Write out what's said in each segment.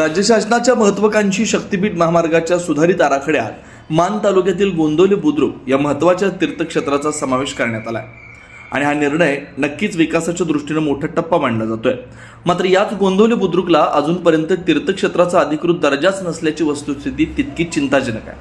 राज्य शासनाच्या महत्त्वाकांक्षी शक्तीपीठ महामार्गाच्या सुधारित आराखड्यात मान तालुक्यातील गोंदवले बुद्रुक या महत्त्वाच्या तीर्थक्षेत्राचा समावेश करण्यात आला आहे आणि हा निर्णय नक्कीच विकासाच्या दृष्टीने मोठा टप्पा मानला जातोय। मात्र याच गोंदवले बुद्रुकला अजूनपर्यंत तीर्थक्षेत्राचा अधिकृत दर्जाच नसल्याची वस्तुस्थिती तितकीच चिंताजनक आहे।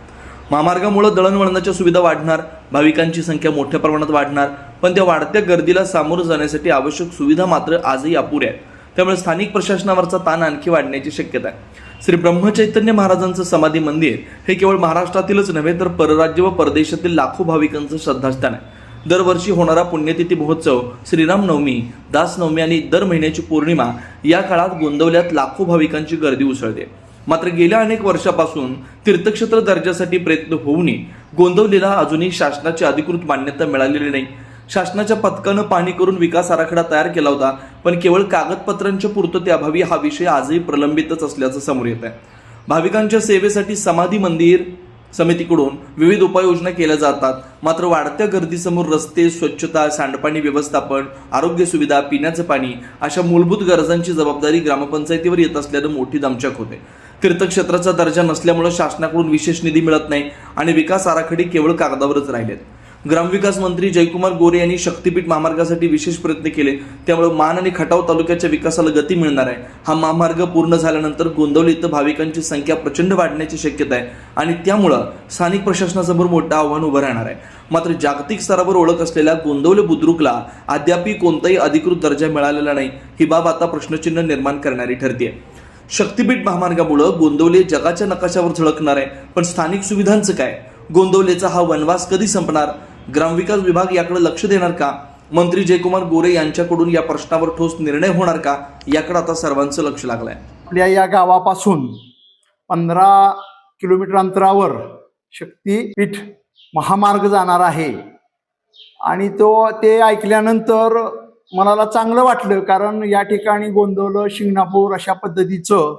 महामार्गामुळे दळणवळणाच्या सुविधा वाढणार, भाविकांची संख्या मोठ्या प्रमाणात वाढणार, पण त्या वाढत्या गर्दीला सामोरं जाण्यासाठी आवश्यक सुविधा मात्र आजही अपुऱ्या आहेत। त्यामुळे स्थानिक प्रशासनावरचा ताण आणखी वाढण्याची शक्यता आहे। श्री ब्रह्मचैतन्य महाराजांचं समाधी मंदिर हे केवळ महाराष्ट्रातीलच नव्हे तर परराज्य व परदेशातील लाखो भाविकांचं श्रद्धास्थान आहे। दरवर्षी होणारा पुण्यतिथी महोत्सव, श्रीराम नवमी, दास नवमी आणि दर महिन्याची पौर्णिमा या काळात गोंदवल्यात लाखो भाविकांची गर्दी उसळते। मात्र गेल्या अनेक वर्षापासून तीर्थक्षेत्र दर्जासाठी प्रयत्न होऊनही गोंदवलेला अजूनही शासनाची अधिकृत मान्यता मिळालेली नाही। शासनाच्या पथकानं पाहणी करून विकास आराखडा तयार केला होता, पण केवळ कागदपत्रांच्या पूर्ततेअभावी हा विषय आजही प्रलंबितच असल्याचं समोर येत आहे। भाविकांच्या सेवेसाठी समाधी मंदिर समितीकडून विविध उपाययोजना केल्या जातात, मात्र वाढत्या गर्दीसमोर रस्ते, स्वच्छता, सांडपाणी व्यवस्थापन, आरोग्य सुविधा, पिण्याचं पाणी अशा मूलभूत गरजांची जबाबदारी ग्रामपंचायतीवर येत असल्यानं मोठी दमछाक होते। तीर्थक्षेत्राचा दर्जा नसल्यामुळे शासनाकडून विशेष निधी मिळत नाही आणि विकास आराखडे केवळ कागदावरच राहिलेत। ग्रामविकास मंत्री जयकुमार गोरे यांनी शक्तीपीठ महामार्गासाठी विशेष प्रयत्न केले, त्यामुळे मान आणि खटाव तालुक्याच्या विकासाला गती मिळणार आहे। हा महामार्ग पूर्ण झाल्यानंतर गोंदवले इथं भाविकांची संख्या प्रचंड वाढण्याची शक्यता आहे आणि त्यामुळे स्थानिक प्रशासनासमोर मोठं आव्हान उभं राहणार आहे। मात्र जागतिक स्तरावर ओळख असलेल्या गोंदवले बुद्रुकला अद्याप कोणताही अधिकृत दर्जा मिळालेला नाही, ही बाब आता प्रश्नचिन्ह निर्माण करणारी ठरते। शक्तीपीठ महामार्गामुळे गोंदवले जगाच्या नकाशावर झळकणार आहे, पण स्थानिक सुविधांचं काय? गोंदवलेचा हा वनवास कधी संपणार? ग्रामविकास विभाग याकडे लक्ष देणार का? मंत्री जयकुमार गोरे यांच्याकडून या प्रश्नावर ठोस निर्णय होणार का? याकडे आता सर्वांचं लक्ष लागलंय। आपल्या या गावापासून 15 किलोमीटर अंतरावर शक्तीपीठ महामार्ग जाणार आहे आणि ते ऐकल्यानंतर मनाला चांगलं वाटलं, कारण या ठिकाणी गोंदवलं, शिंगणापूर अशा पद्धतीचं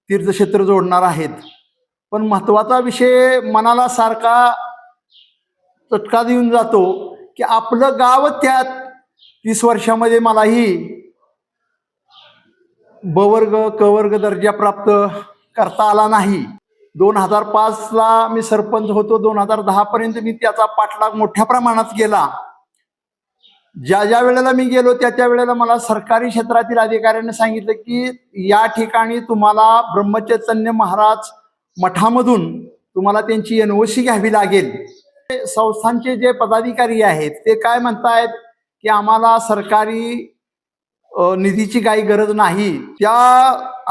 तीर्थक्षेत्र जोडणार आहेत। पण महत्त्वाचा विषय मनाला सारखा चटका देऊन जातो की आपलं गाव त्यात 30 वर्षामध्ये मलाही ब वर्ग क वर्ग दर्जा प्राप्त करता आला नाही। 2005ला मी सरपंच होतो, 2010 पर्यंत मी त्याचा पाठलाग मोठ्या प्रमाणात केला। ज्या वेळेला मी गेलो त्या वेळेला मला सरकारी क्षेत्रातील अधिकाऱ्यांनी सांगितलं की या ठिकाणी तुम्हाला ब्रह्मचैतन्य महाराज मठामधून तुम्हाला त्यांची NOC घ्यावी लागेल। संस्थांचे जे पदाधिकारी आहेत ते काय म्हणतायत की आम्हाला सरकारी निधीची काही गरज नाही। त्या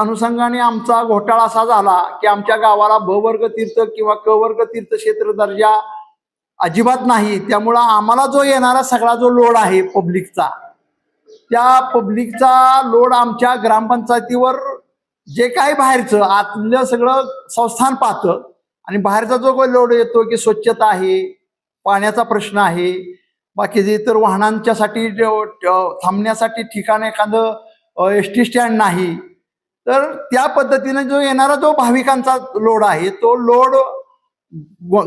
अनुषंगाने आमचा घोटाळा असा झाला की आमच्या गावाला ब वर्ग तीर्थ किंवा क वर्ग तीर्थक्षेत्र दर्जा अजिबात नाही। त्यामुळं आम्हाला जो येणारा सगळा जो लोड आहे पब्लिकचा, त्या पब्लिकचा लोड आमच्या ग्रामपंचायतीवर जे काही बाहेरचं आतलं सगळं संस्थान पाहतं आणि बाहेरचा जो काही लोड येतो की स्वच्छता आहे, पाण्याचा प्रश्न आहे, बाकीचे इतर वाहनांच्यासाठी थांबण्यासाठी ठिकाण एखादं ST स्टँड नाही, तर त्या पद्धतीने जो येणारा जो भाविकांचा लोड आहे तो लोड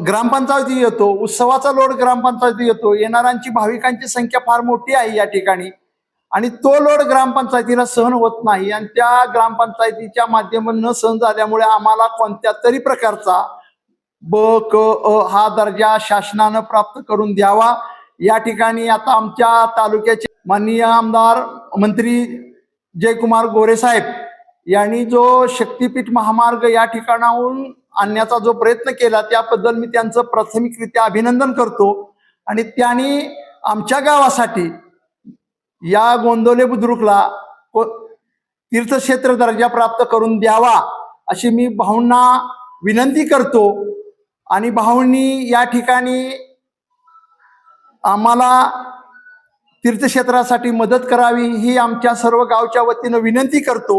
ग्रामपंचायती येतो, उत्सवाचा लोड ग्रामपंचायती येतो। येणाऱ्यांची भाविकांची संख्या फार मोठी आहे या ठिकाणी आणि तो लोड ग्रामपंचायतीला सहन होत नाही आणि त्या ग्रामपंचायतीच्या माध्यमातून न सहन झाल्यामुळे आम्हाला कोणत्या तरी प्रकारचा ब क अ हा दर्जा शासनानं प्राप्त करून द्यावा। या ठिकाणी आता आमच्या तालुक्याचे माननीय आमदार मंत्री जयकुमार गोरे साहेब यांनी जो शक्तीपीठ महामार्ग या ठिकाणाहून आणण्याचा जो प्रयत्न केला त्याबद्दल मी त्यांचं प्राथमिकरित्या अभिनंदन करतो आणि त्यांनी आमच्या गावासाठी या गोंदवले बुद्रुकला तीर्थक्षेत्र दर्जा प्राप्त करून द्यावा अशी मी भाऊंना विनंती करतो आणि भाऊंनी या ठिकाणी आम्हाला तीर्थक्षेत्रासाठी मदत करावी ही आमच्या सर्व गावच्या वतीनं विनंती करतो।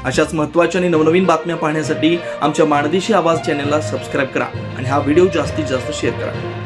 अशाच महत्त्वाच्या आणि नवनवीन बातम्या पाहण्यासाठी आमच्या माणदेशी आवाज चॅनलला सबस्क्राईब करा आणि हा व्हिडिओ जास्तीत जास्त शेअर करा।